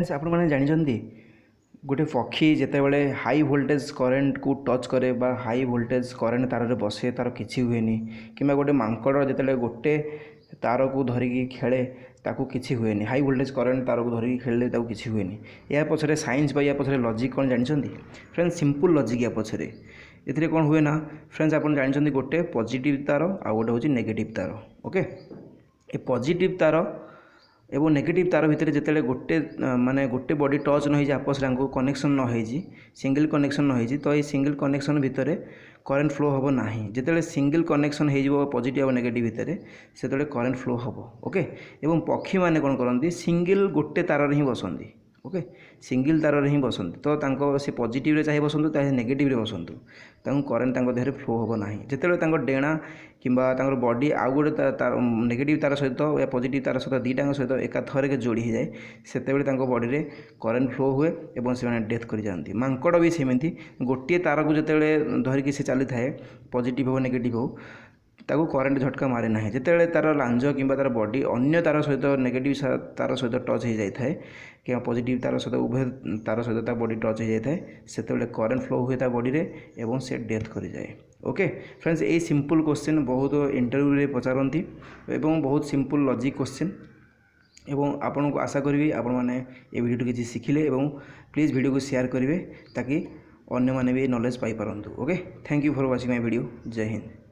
ଆପଣ ମାନେ ଜାଣିଛନ୍ତି ଗୋଟେ ପକ୍ଷୀ ଯେତେବେଳେ ହାଇ ଭୋଲ୍ଟେଜ୍ କରେଣ୍ଟକୁ ଟଚ୍ କରେ ବା ହାଇ ଭୋଲ୍ଟେଜ୍ କରେଣ୍ଟ ତାରରେ ବସେ ତା'ର କିଛି ହୁଏନି, କିମ୍ବା ଗୋଟେ ମାଙ୍କଡ଼ ଯେତେବେଳେ ଗୋଟେ ତାରକୁ ଧରିକି ଖେଳେ ତାକୁ କିଛି ହୁଏନି, ହାଇ ଭୋଲ୍ଟେଜ୍ କରେଣ୍ଟ ତାରକୁ ଧରିକି ଖେଳିଲେ ତାକୁ କିଛି ହୁଏନି। ଏହା ପଛରେ ସାଇନ୍ସ ବା ଏହା ପଛରେ ଲଜିକ୍ କ'ଣ ଜାଣିଛନ୍ତି ଫ୍ରେଣ୍ଡସ୍? ସିମ୍ପଲ୍ ଲଜିକ୍ ୟା ପଛରେ। ଏଥିରେ କ'ଣ ହୁଏ ନା ଫ୍ରେଣ୍ଡସ୍, ଆପଣ ଜାଣିଛନ୍ତି ଗୋଟେ ପଜିଟିଭ୍ ତାର ଆଉ ଗୋଟେ ହେଉଛି ନେଗେଟିଭ୍ ତାର। ଓକେ, ଏ ପଜିଟିଭ୍ ତାର এবং ନେଗେଟିଭ୍ ତାର ଭିତରେ ଯେତେବେଳେ ଗୋଟେ ବଡ଼ି ଟଚ୍ ନ ହେଇଛି, ଆପସରେ ଆଙ୍କୁ କନେକ୍ସନ୍ ନ ହେଇଛି, ସିଙ୍ଗଲ୍ କନେକ୍ସନ୍ ନ ହେଇଛି, ତ ଏଇ ସିଙ୍ଗଲ୍ କନେକ୍ସନ୍ ଭିତରେ କରେଣ୍ଟ ଫ୍ଲୋ ହେବ ନାହିଁ। ଯେତେବେଳେ ସିଙ୍ଗଲ୍ କନେକ୍ସନ୍ ହେଇଯିବ ପଜିଟିଭ୍ ଆଉ ନେଗେଟିଭ୍ ଭିତରେ, ସେତେବେଳେ କରେଣ୍ଟ ଫ୍ଲୋ ହେବ। ଓକେ, ଏବଂ ପକ୍ଷୀମାନେ କ'ଣ କରନ୍ତି, ସିଙ୍ଗଲ୍ ଗୋଟେ ତାରରେ ହିଁ ବସନ୍ତି। ଓକେ, ସିଙ୍ଗଲ୍ ତାରରେ ହିଁ ବସନ୍ତି, ତ ତାଙ୍କ ସେ ପଜିଟିଭ୍ରେ ଚାହିଁ ବସନ୍ତୁ ଚାहे ନେଗେଟିଭ୍ରେ ବସନ୍ତୁ, ତାଙ୍କୁ କରେଣ୍ଟ ତାଙ୍କ ଦେହରେ ଫ୍ଲୋ ହେବ ନାହିଁ। ଯେତେବେଳେ ତାଙ୍କ ଡେଣା କିମ୍ବା ତାଙ୍କର ବଡ଼ି ଆଉ ଗୋଟେ ନେଗେଟିଭ୍ ତାର ସହିତ ୟା ପଜିଟିଭ୍ ତାର ସହିତ ଦୁଇଟାଙ୍କ ସହିତ ଏକାଥରକେ ଯୋଡ଼ି ହୋଇଯାଏ, ସେତେବେଳେ ତାଙ୍କ ବଡ଼ିରେ କରେଣ୍ଟ ଫ୍ଲୋ ହୁଏ ଏବଂ ସେମାନେ ଡେଥ୍ କରିଯାଆନ୍ତି। ମାଙ୍କଡ଼ ବି ସେମିତି ଗୋଟିଏ ତାରକୁ ଯେତେବେଳେ ଧରିକି ସେ ଚାଲିଥାଏ, ପଜିଟିଭ୍ ହେଉ ନେଗେଟିଭ୍ ହେଉ, ତାକୁ କରେଣ୍ଟ ଝଟକା ମାରେ ନାହିଁ। ଯେତେବେଳେ ତାର ଲାଞ୍ଜ କିମ୍ବା ତାର ବଡ଼ି ଅନ୍ୟ ତାର ସହିତ ନେଗେଟିଭ୍ ତାର ସହିତ ଟଚ୍ ହୋଇଯାଇଥାଏ କିମ୍ବା ପଜିଟିଭ୍ ତାର ସହିତ ଉଭୟ ତାର ସହିତ ତା ବଡ଼ି ଟଚ୍ ହୋଇଯାଇଥାଏ, ସେତେବେଳେ କରେଣ୍ଟ ଫ୍ଲୋ ହୁଏ ତା ବଡ଼ିରେ ଏବଂ ସେ ଡେଥ୍ କରିଯାଏ। ଓକେ ଫ୍ରେଣ୍ଡସ୍, ଏଇ ସିମ୍ପଲ୍ କ୍ୱେଶ୍ଚିନ୍ ବହୁତ ଇଣ୍ଟରଭ୍ୟୁରେ ପଚାରନ୍ତି ଏବଂ ବହୁତ ସିମ୍ପଲ୍ ଲଜିକ୍ କ୍ୱେଶ୍ଚିନ୍, ଏବଂ ଆପଣଙ୍କୁ ଆଶା କରିବି ଆପଣମାନେ ଏ ଭିଡ଼ିଓଟି କିଛି ଶିଖିଲେ ଏବଂ ପ୍ଲିଜ୍ ଭିଡ଼ିଓକୁ ସେୟାର କରିବେ ତାକି ଅନ୍ୟମାନେ ବି ନଲେଜ୍ ପାଇପାରନ୍ତୁ। Okay, thank you for watching my video. ଜୟ ହିନ୍ଦ।